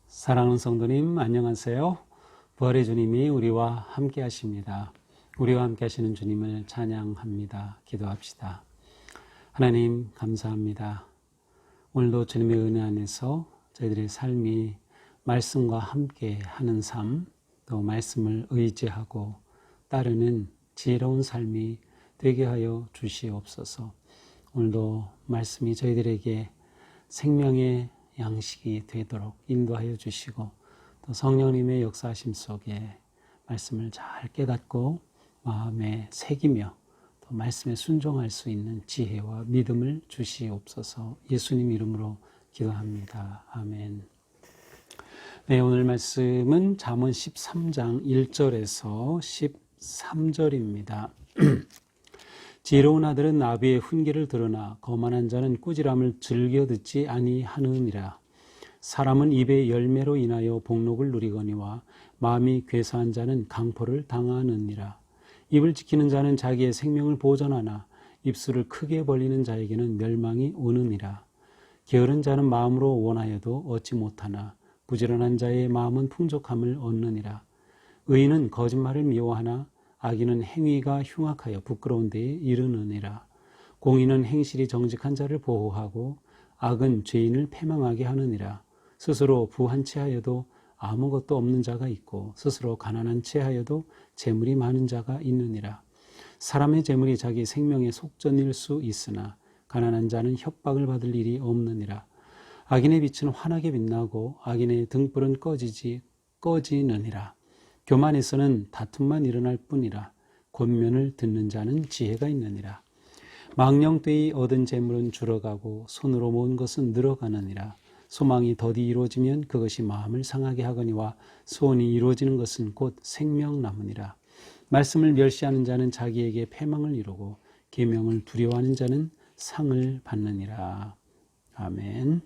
사랑하는 성도님, 안녕하세요. 부활의 주님이 우리와 함께 하십니다. 우리와 함께 하시는 주님을 찬양합니다. 기도합시다. 하나님, 감사합니다. 오늘도 주님의 은혜 안에서 저희들의 삶이 말씀과 함께 하는 삶, 또 말씀을 의지하고 따르는 지혜로운 삶이 되게 하여 주시옵소서. 오늘도 말씀이 저희들에게 생명의 양식이 되도록 인도하여 주시고, 또 성령님의 역사하심 속에 말씀을 잘 깨닫고 마음에 새기며 또 말씀에 순종할 수 있는 지혜와 믿음을 주시옵소서. 예수님 이름으로 기도합니다. 아멘. 네, 오늘 말씀은 잠언 13장 1절에서 13절입니다. 지혜로운 아들은 나비의 훈계를 들으나 거만한 자는 꾸지람을 즐겨 듣지 아니하느니라. 사람은 입의 열매로 인하여 복록을 누리거니와 마음이 괴사한 자는 강포를 당하느니라. 입을 지키는 자는 자기의 생명을 보존하나 입술을 크게 벌리는 자에게는 멸망이 오느니라. 게으른 자는 마음으로 원하여도 얻지 못하나 부지런한 자의 마음은 풍족함을 얻느니라. 의인은 거짓말을 미워하나 악인은 행위가 흉악하여 부끄러운 데에 이르느니라. 공의는 행실이 정직한 자를 보호하고 악은 죄인을 패망하게 하느니라. 스스로 부한 채하여도 아무것도 없는 자가 있고 스스로 가난한 채하여도 재물이 많은 자가 있느니라. 사람의 재물이 자기 생명의 속전일 수 있으나 가난한 자는 협박을 받을 일이 없느니라. 악인의 빛은 환하게 빛나고 악인의 등불은 꺼지느니라. 교만에서는 다툼만 일어날 뿐이라. 권면을 듣는 자는 지혜가 있느니라. 망령되이 얻은 재물은 줄어가고 손으로 모은 것은 늘어가느니라. 소망이 더디 이루어지면 그것이 마음을 상하게 하거니와 소원이 이루어지는 것은 곧 생명나무니라. 말씀을 멸시하는 자는 자기에게 패망을 이루고 계명을 두려워하는 자는 상을 받느니라. 아멘.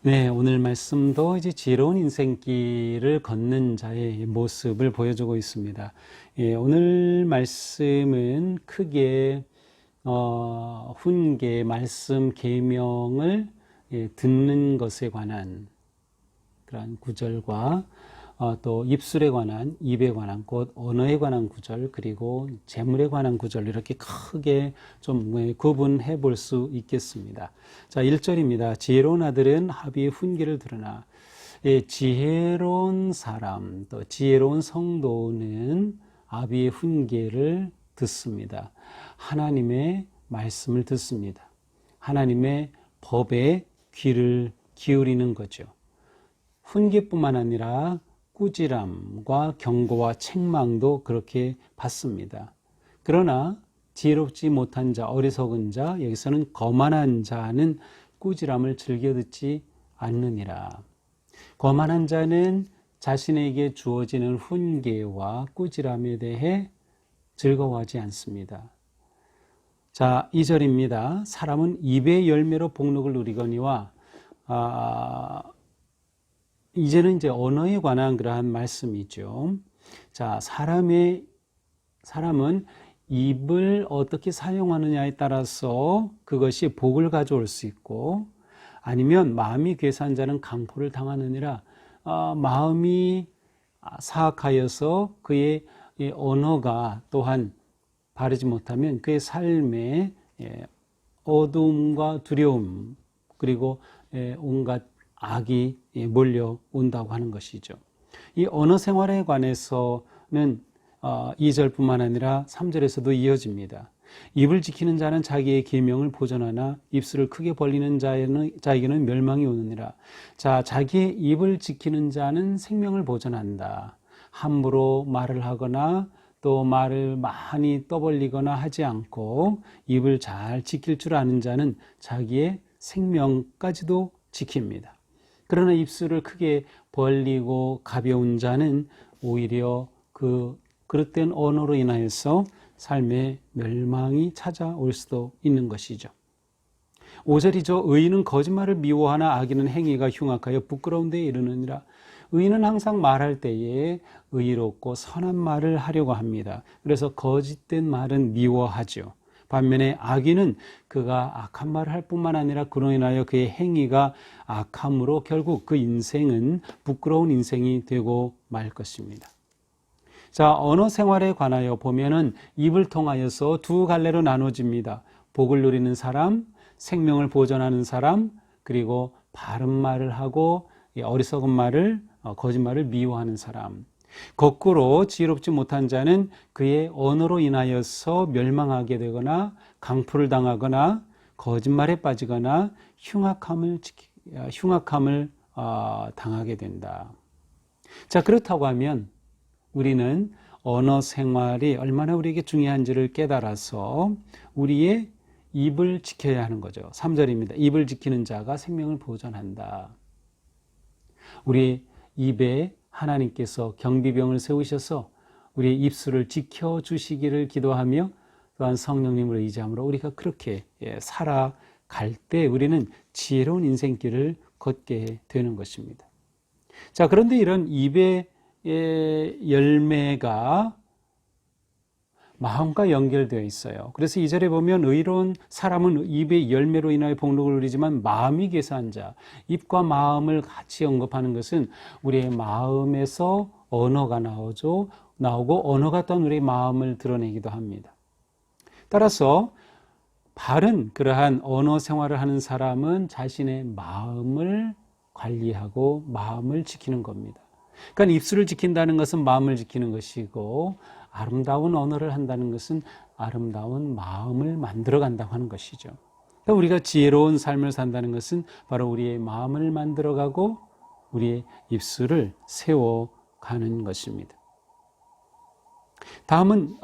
네, 오늘 말씀도 이제 지혜로운 인생길을 걷는 자의 모습을 보여주고 있습니다. 예, 오늘 말씀은 크게 훈계, 말씀, 계명을 듣는 것에 관한 그런 구절과 또 입술에 관한, 입에 관한, 곧 언어에 관한 구절, 그리고 재물에 관한 구절, 이렇게 크게 좀 구분해 볼 수 있겠습니다. 자, 1절입니다. 지혜로운 아들은 합의의 훈계를 들으나. 지혜로운 사람, 또 지혜로운 성도는 합의의 훈계를 듣습니다. 하나님의 말씀을 듣습니다. 하나님의 법에 귀를 기울이는 거죠. 훈계뿐만 아니라 꾸지람과 경고와 책망도 그렇게 받습니다. 그러나 지혜롭지 못한 자, 어리석은 자, 여기서는 거만한 자는 꾸지람을 즐겨 듣지 않느니라. 거만한 자는 자신에게 주어지는 훈계와 꾸지람에 대해 즐거워하지 않습니다. 자, 2절입니다. 사람은 입의 열매로 복록을 누리거니와 이제는 이제 언어에 관한 그러한 말씀이죠. 자, 사람은 입을 어떻게 사용하느냐에 따라서 그것이 복을 가져올 수 있고, 아니면 마음이 괴사한 자는 강포를 당하느니라. 마음이 사악하여서 그의 언어가 또한 바르지 못하면 그의 삶에 어두움과 두려움, 그리고 온갖 악이 몰려온다고 하는 것이죠. 이 언어 생활에 관해서는 2절뿐만 아니라 3절에서도 이어집니다. 입을 지키는 자는 자기의 계명을 보존하나 입술을 크게 벌리는 자에게는 멸망이 오느니라. 자, 자기의 입을 지키는 자는 생명을 보존한다. 함부로 말을 하거나 또 말을 많이 떠벌리거나 하지 않고 입을 잘 지킬 줄 아는 자는 자기의 생명까지도 지킵니다. 그러나 입술을 크게 벌리고 가벼운 자는 오히려 그 그릇된 언어로 인하여서 삶의 멸망이 찾아올 수도 있는 것이죠. 5절이죠. 의인은 거짓말을 미워하나 악인은 행위가 흉악하여 부끄러운 데에 이르느니라. 의인은 항상 말할 때에 의롭고 선한 말을 하려고 합니다. 그래서 거짓된 말은 미워하죠. 반면에 악인은 그가 악한 말을 할 뿐만 아니라 그로 인하여 그의 행위가 악함으로 결국 그 인생은 부끄러운 인생이 되고 말 것입니다. 자, 언어 생활에 관하여 보면은 입을 통하여서 두 갈래로 나눠집니다. 복을 누리는 사람, 생명을 보존하는 사람, 그리고 바른 말을 하고 어리석은 말을, 거짓말을 미워하는 사람. 거꾸로 지혜롭지 못한 자는 그의 언어로 인하여서 멸망하게 되거나 강포를 당하거나 거짓말에 빠지거나 흉악함을 당하게 된다. 자, 그렇다고 하면 우리는 언어 생활이 얼마나 우리에게 중요한지를 깨달아서 우리의 입을 지켜야 하는 거죠. 3절입니다. 입을 지키는 자가 생명을 보존한다. 우리 입에 하나님께서 경비병을 세우셔서 우리의 입술을 지켜주시기를 기도하며 또한 성령님을 의지함으로 우리가 그렇게 살아갈 때 우리는 지혜로운 인생길을 걷게 되는 것입니다. 자, 그런데 이런 입의 열매가 마음과 연결되어 있어요. 그래서 2절에 보면 의로운 사람은 입의 열매로 인하여 복록을 누리지만 마음이 괴사한 자, 입과 마음을 같이 언급하는 것은 우리의 마음에서 언어가 나오고 언어가 또한 우리의 마음을 드러내기도 합니다. 따라서 바른 그러한 언어 생활을 하는 사람은 자신의 마음을 관리하고 마음을 지키는 겁니다. 그러니까 입술을 지킨다는 것은 마음을 지키는 것이고 아름다운 언어를 한다는 것은 아름다운 마음을 만들어간다고 하는 것이죠. 그러니까 우리가 지혜로운 삶을 산다는 것은 바로 우리의 마음을 만들어가고 우리의 입술을 세워가는 것입니다. 다음은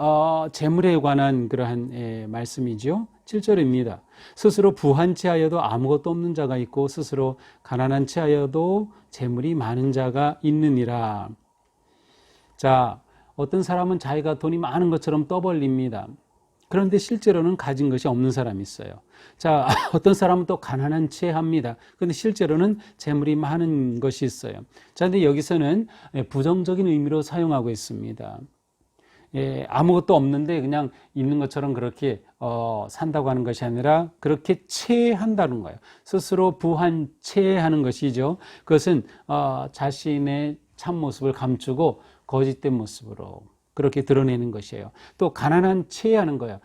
재물에 관한 그러한 말씀이죠. 7절입니다. 스스로 부한 채 하여도 아무것도 없는 자가 있고 스스로 가난한 채 하여도 재물이 많은 자가 있느니라. 자, 어떤 사람은 자기가 돈이 많은 것처럼 떠벌립니다. 그런데 실제로는 가진 것이 없는 사람이 있어요. 자, 어떤 사람은 또 가난한 채 합니다. 그런데 실제로는 재물이 많은 것이 있어요. 자, 근데 여기서는 부정적인 의미로 사용하고 있습니다. 아무것도 없는데 그냥 있는 것처럼 그렇게 산다고 하는 것이 아니라 그렇게 채한다는 거예요. 스스로 부한 채하는 것이죠. 그것은 자신의 참모습을 감추고 거짓된 모습으로 그렇게 드러내는 것이에요. 또 가난한 채하는 거예요.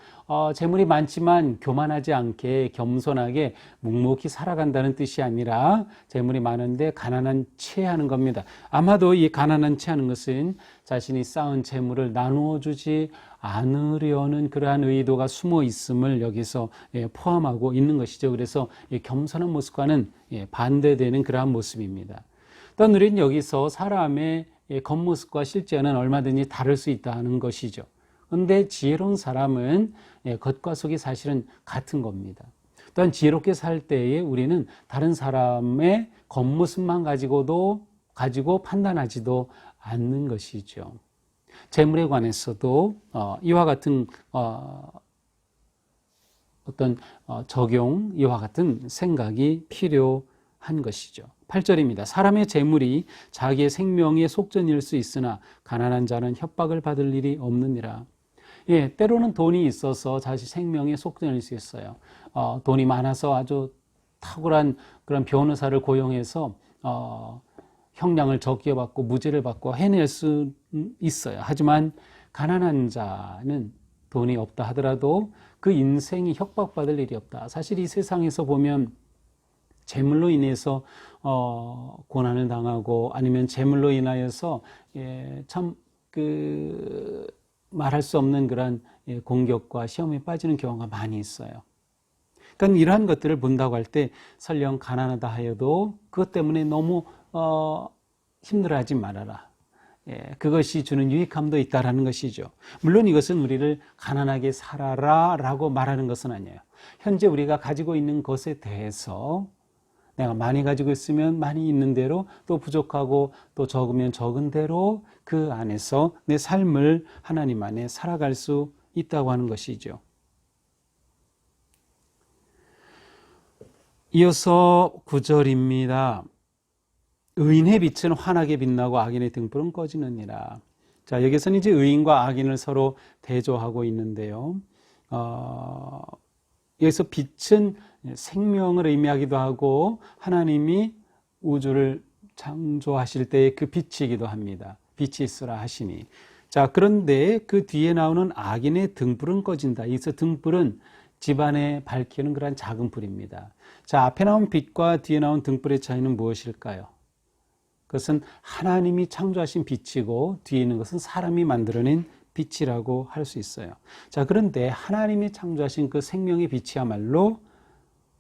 재물이 많지만 교만하지 않게 겸손하게 묵묵히 살아간다는 뜻이 아니라 재물이 많은데 가난한 채하는 겁니다. 아마도 이 가난한 채하는 것은 자신이 쌓은 재물을 나누어 주지 않으려는 그러한 의도가 숨어 있음을 여기서 포함하고 있는 것이죠. 그래서 겸손한 모습과는 반대되는 그러한 모습입니다. 또한 우리는 여기서 사람의 겉모습과 실제는 얼마든지 다를 수 있다는 것이죠. 그런데 지혜로운 사람은 겉과 속이 사실은 같은 겁니다. 또한 지혜롭게 살 때에 우리는 다른 사람의 겉모습만 가지고 판단하지도 않는 것이죠. 재물에 관해서도 이와 같은 어떤 적용, 이와 같은 생각이 필요한 것이죠. 8절입니다. 사람의 재물이 자기의 생명의 속전일 수 있으나 가난한 자는 협박을 받을 일이 없느니라. 때로는 돈이 있어서 자신 생명의 속전일 수 있어요. 돈이 많아서 아주 탁월한 그런 변호사를 고용해서 형량을 적게 받고 무죄를 받고 해낼 수 있어요. 하지만 가난한 자는 돈이 없다 하더라도 그 인생이 협박받을 일이 없다. 사실 이 세상에서 보면 재물로 인해서 고난을 당하고 아니면 재물로 인하여서 참 말할 수 없는 그런 공격과 시험에 빠지는 경우가 많이 있어요. 그러니까 이러한 것들을 본다고 할 때 설령 가난하다 하여도 그것 때문에 너무 힘들어하지 말아라. 그것이 주는 유익함도 있다라는 것이죠. 물론 이것은 우리를 가난하게 살아라 라고 말하는 것은 아니에요. 현재 우리가 가지고 있는 것에 대해서 내가 많이 가지고 있으면 많이 있는 대로, 또 부족하고 또 적으면 적은 대로 그 안에서 내 삶을 하나님 안에 살아갈 수 있다고 하는 것이죠. 이어서 9절입니다. 의인의 빛은 환하게 빛나고 악인의 등불은 꺼지느니라. 자, 여기서는 이제 의인과 악인을 서로 대조하고 있는데요. 여기서 빛은 생명을 의미하기도 하고 하나님이 우주를 창조하실 때의 그 빛이기도 합니다. 빛이 있으라 하시니. 자, 그런데 그 뒤에 나오는 악인의 등불은 꺼진다. 여기서 등불은 집안에 밝히는 그런 작은 불입니다. 자, 앞에 나온 빛과 뒤에 나온 등불의 차이는 무엇일까요? 그것은 하나님이 창조하신 빛이고 뒤에 있는 것은 사람이 만들어낸 빛이라고 할 수 있어요. 자, 그런데 하나님이 창조하신 그 생명의 빛이야말로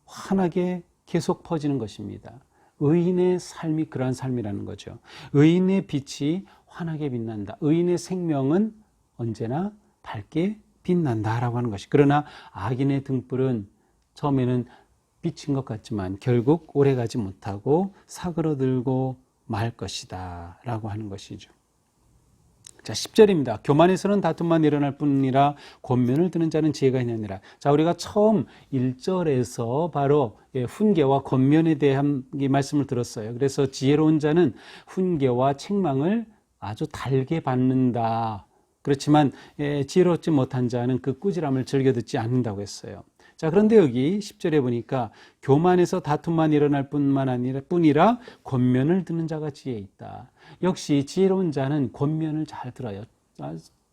환하게 계속 퍼지는 것입니다. 의인의 삶이 그러한 삶이라는 거죠. 의인의 빛이 환하게 빛난다. 의인의 생명은 언제나 밝게 빛난다라고 하는 것이. 그러나 악인의 등불은 처음에는 빛인 것 같지만 결국 오래가지 못하고 사그러들고 말 것이다 라고 하는 것이죠. 자, 10절입니다. 교만에서는 다툼만 일어날 뿐이라 권면을 드는 자는 지혜가 있느니라. 자, 우리가 처음 1절에서 바로 훈계와 권면에 대한 말씀을 들었어요. 그래서 지혜로운 자는 훈계와 책망을 아주 달게 받는다. 그렇지만 지혜롭지 못한 자는 그 꾸지람을 즐겨 듣지 않는다고 했어요. 자, 그런데 여기 10절에 보니까 교만에서 다툼만 일어날 뿐이라 권면을 듣는 자가 지혜 있다. 역시 지혜로운 자는 권면을 잘 들어요.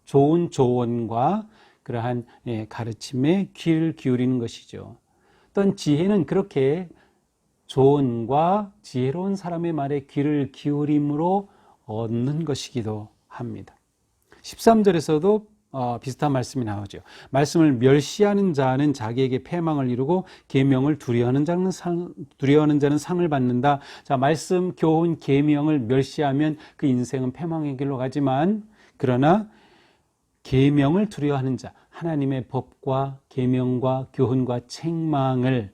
좋은 조언과 그러한 가르침에 귀를 기울이는 것이죠. 어떤 지혜는 그렇게 조언과 지혜로운 사람의 말에 귀를 기울임으로 얻는 것이기도 합니다. 13절에서도 비슷한 말씀이 나오죠. 말씀을 멸시하는 자는 자기에게 패망을 이루고 계명을 두려워하는 자는 상을 받는다. 자, 말씀, 교훈, 계명을 멸시하면 그 인생은 패망의 길로 가지만 그러나 계명을 두려워하는 자, 하나님의 법과 계명과 교훈과 책망을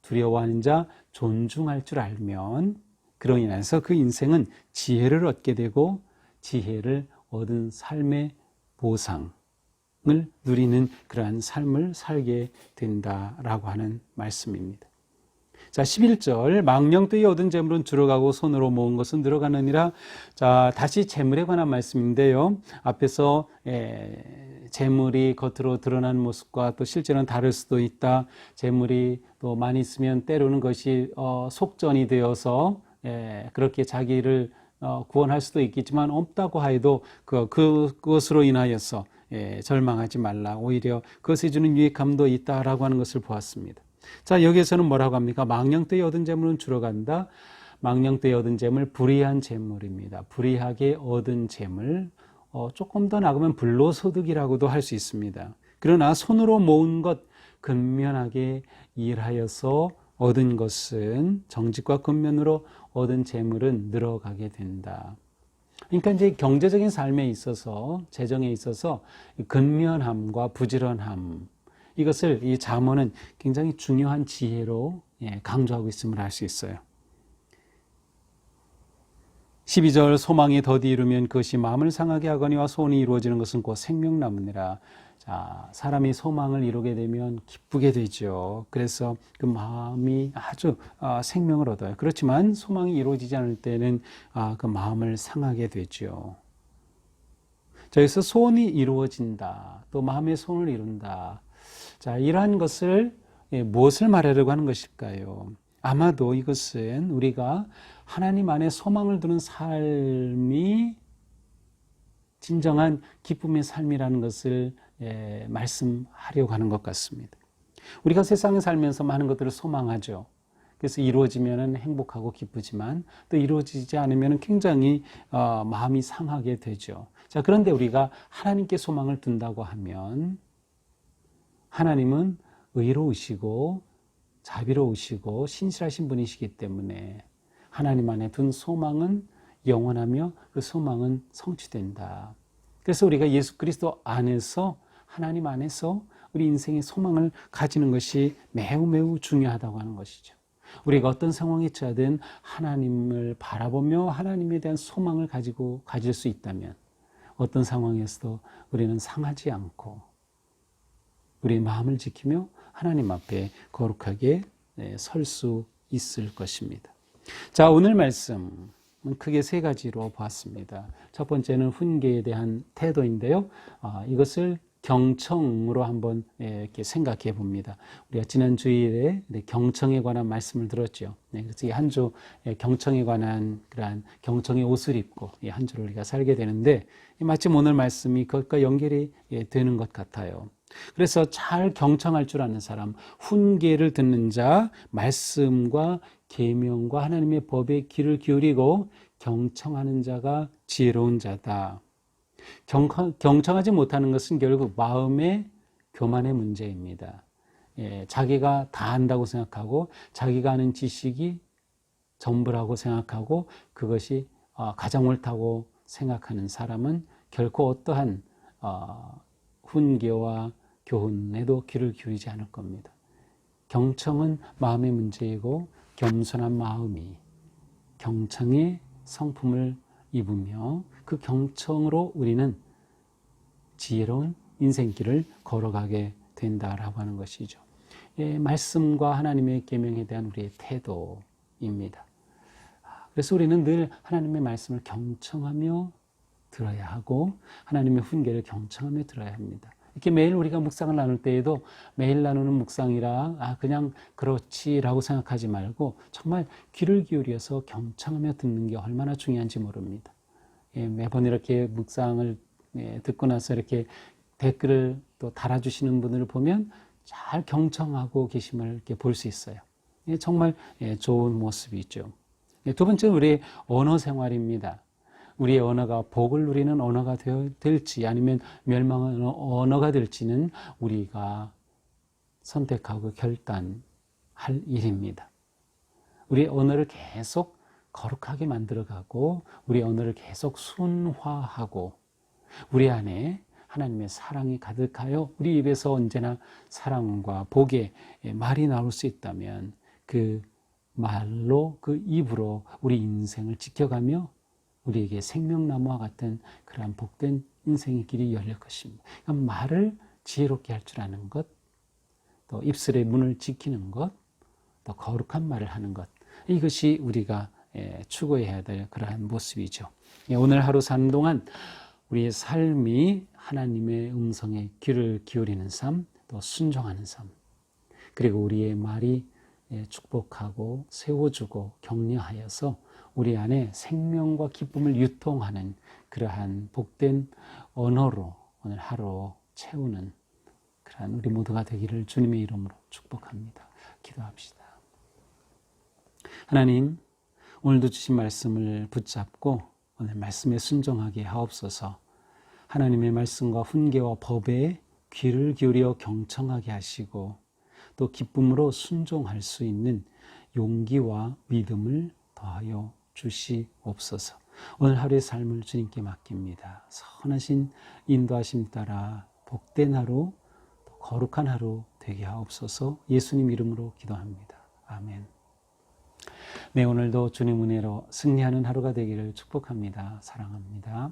두려워하는 자, 존중할 줄 알면 그로 인해서 그 인생은 지혜를 얻게 되고 지혜를 얻은 삶의 보상을 누리는 그러한 삶을 살게 된다라고 하는 말씀입니다. 자, 11절 망령되이 얻은 재물은 줄어가고 손으로 모은 것은 늘어가느니라. 자, 다시 재물에 관한 말씀인데요. 앞에서 재물이 겉으로 드러나는 모습과 또 실제는 다를 수도 있다. 재물이 또 많이 있으면 때로는 것이 속전이 되어서 그렇게 자기를 구원할 수도 있겠지만 없다고 하여도 그것으로 인하여서 절망하지 말라. 오히려 그것에 주는 유익함도 있다라고 하는 것을 보았습니다. 자, 여기에서는 뭐라고 합니까? 망령되이 얻은 재물은 줄어간다. 망령되이 얻은 재물, 불의한 재물입니다. 불의하게 얻은 재물, 조금 더 나가면 불로소득이라고도 할 수 있습니다. 그러나 손으로 모은 것, 근면하게 일하여서 얻은 것은 정직과 근면으로 얻은 재물은 늘어가게 된다. 그러니까 이제 경제적인 삶에 있어서, 재정에 있어서 근면함과 부지런함, 이것을 이 잠언은 굉장히 중요한 지혜로 강조하고 있음을 알 수 있어요. 12절 소망이 더디 이루면 그것이 마음을 상하게 하거니와 소원이 이루어지는 것은 곧 생명나무니라. 자, 사람이 소망을 이루게 되면 기쁘게 되죠. 그래서 그 마음이 아주 생명을 얻어요. 그렇지만 소망이 이루어지지 않을 때는 그 마음을 상하게 되죠. 자, 여기서 소원이 이루어진다. 또 마음의 소원을 이룬다. 자, 이러한 것을 무엇을 말하려고 하는 것일까요? 아마도 이것은 우리가 하나님 안에 소망을 두는 삶이 진정한 기쁨의 삶이라는 것을 말씀하려고 하는 것 같습니다. 우리가 세상에 살면서 많은 것들을 소망하죠. 그래서 이루어지면 행복하고 기쁘지만 또 이루어지지 않으면 굉장히 마음이 상하게 되죠. 자, 그런데 우리가 하나님께 소망을 둔다고 하면 하나님은 의로우시고 자비로우시고 신실하신 분이시기 때문에 하나님 안에 둔 소망은 영원하며 그 소망은 성취된다. 그래서 우리가 예수 그리스도 안에서 하나님 안에서 우리 인생의 소망을 가지는 것이 매우 매우 중요하다고 하는 것이죠. 우리가 어떤 상황에 처하든 하나님을 바라보며 하나님에 대한 소망을 가질 수 있다면 어떤 상황에서도 우리는 상하지 않고 우리의 마음을 지키며 하나님 앞에 거룩하게 설 수 있을 것입니다. 자, 오늘 말씀은 크게 세 가지로 보았습니다. 첫 번째는 훈계에 대한 태도인데요. 이것을 경청으로 한번 이렇게 생각해 봅니다. 우리가 지난 주일에 경청에 관한 말씀을 들었죠. 그래서 이 한 주 경청에 관한 그러한 경청의 옷을 입고 이 한 주를 우리가 살게 되는데 마침 오늘 말씀이 그것과 연결이 되는 것 같아요. 그래서 잘 경청할 줄 아는 사람, 훈계를 듣는 자, 말씀과 계명과 하나님의 법에 귀를 기울이고 경청하는 자가 지혜로운 자다. 경청하지 못하는 것은 결국 마음의 교만의 문제입니다. 자기가 다 안다고 생각하고 자기가 아는 지식이 전부라고 생각하고 그것이 가장 옳다고 생각하는 사람은 결코 어떠한 훈계와 교훈에도 귀를 기울이지 않을 겁니다. 경청은 마음의 문제이고 겸손한 마음이 경청의 성품을 입으며 그 경청으로 우리는 지혜로운 인생길을 걸어가게 된다라고 하는 것이죠. 말씀과 하나님의 계명에 대한 우리의 태도입니다. 그래서 우리는 늘 하나님의 말씀을 경청하며 들어야 하고 하나님의 훈계를 경청하며 들어야 합니다. 이렇게 매일 우리가 묵상을 나눌 때에도 매일 나누는 묵상이라 그냥 그렇지라고 생각하지 말고 정말 귀를 기울여서 경청하며 듣는 게 얼마나 중요한지 모릅니다. 매번 이렇게 묵상을 듣고 나서 이렇게 댓글을 또 달아주시는 분들을 보면 잘 경청하고 계심을 이렇게 볼 수 있어요. 정말 좋은 모습이죠. 두 번째는 우리의 언어 생활입니다. 우리의 언어가 복을 누리는 언어가 될지 아니면 멸망하는 언어가 될지는 우리가 선택하고 결단할 일입니다. 우리의 언어를 계속 거룩하게 만들어가고 우리의 언어를 계속 순화하고 우리 안에 하나님의 사랑이 가득하여 우리 입에서 언제나 사랑과 복의 말이 나올 수 있다면 그 말로 그 입으로 우리 인생을 지켜가며 우리에게 생명나무와 같은 그러한 복된 인생의 길이 열릴 것입니다. 그러니까 말을 지혜롭게 할 줄 아는 것, 또 입술의 문을 지키는 것, 또 거룩한 말을 하는 것, 이것이 우리가 추구해야 될 그러한 모습이죠. 오늘 하루 사는 동안 우리의 삶이 하나님의 음성에 귀를 기울이는 삶, 또 순종하는 삶, 그리고 우리의 말이 축복하고 세워주고 격려하여서 우리 안에 생명과 기쁨을 유통하는 그러한 복된 언어로 오늘 하루 채우는 그러한 우리 모두가 되기를 주님의 이름으로 축복합니다. 기도합시다. 하나님, 오늘도 주신 말씀을 붙잡고 오늘 말씀에 순종하게 하옵소서. 하나님의 말씀과 훈계와 법에 귀를 기울여 경청하게 하시고 또 기쁨으로 순종할 수 있는 용기와 믿음을 더하여 주시옵소서. 오늘 하루의 삶을 주님께 맡깁니다. 선하신 인도하심 따라 복된 하루, 거룩한 하루 되게 하옵소서. 예수님 이름으로 기도합니다. 아멘. 네, 오늘도 주님 은혜로 승리하는 하루가 되기를 축복합니다. 사랑합니다.